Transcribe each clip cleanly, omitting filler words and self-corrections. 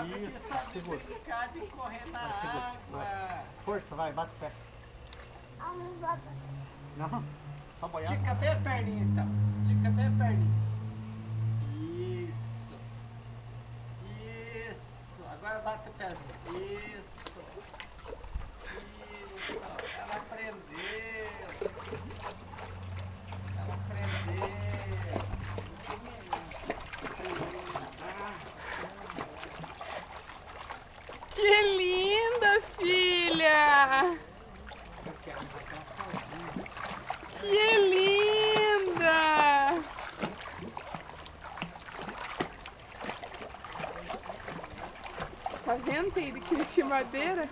Isso, sabe segura. brincar de correr na Vai, segura. água. Vai. Força, vai, bate o pé. Não, só boiar. Estica bem a perninha então. Estica bem a perninha. Isso. Isso. Agora bate o pezinho. Isso. Isso. Ela aprendeu. Ela aprendeu. Que linda, filha! Que linda! Tá vendo, Teide, que de madeira?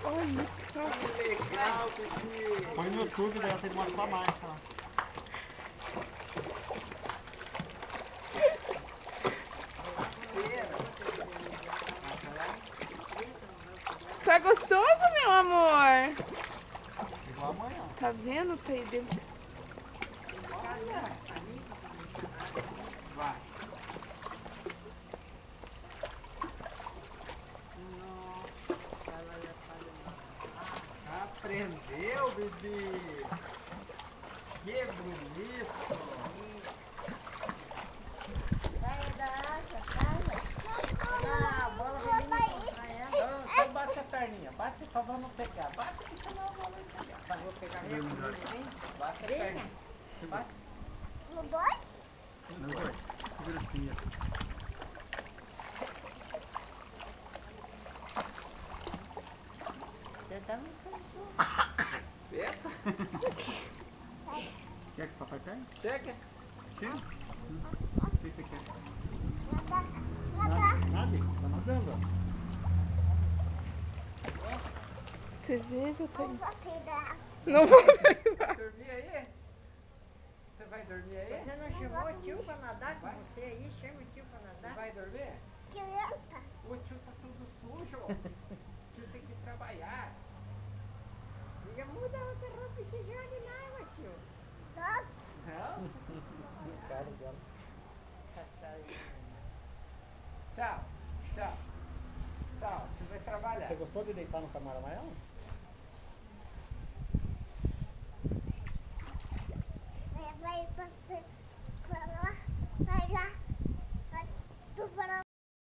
Olha só. Que legal, bebê. Põe no YouTube, daí ela tem que mostrar mais. Tá? Tá gostoso, meu amor? Igual amanhã. Tá vendo, Teide? Vai. Aprendeu, bebê. Que bonito. Então bate a perninha. Bate pra vamos pegar. Bate que senão eu vou pegar. Tá, vou pegar minha perninha. Bate a perninha. Bate. Não vai. Segura assim. Epa. Quer que o papai pegue? Chega. Tira. O que você quer? Nada? Tá nadando, ó. Você veja, Teide. Não vou pegar. Dormir aí? Você vai dormir aí? Você não chamou o tio pra nadar com você aí? Chama o tio pra Você nadar. vai dormir? O tio tá tudo sujo. O tio tem que trabalhar. Diga, muda outra roupa e se joga na água, tio. Não? Cara dela. Tchau. Tchau. Tchau. Você vai trabalhar. Você gostou de deitar no camarão amarelo? Vai lá.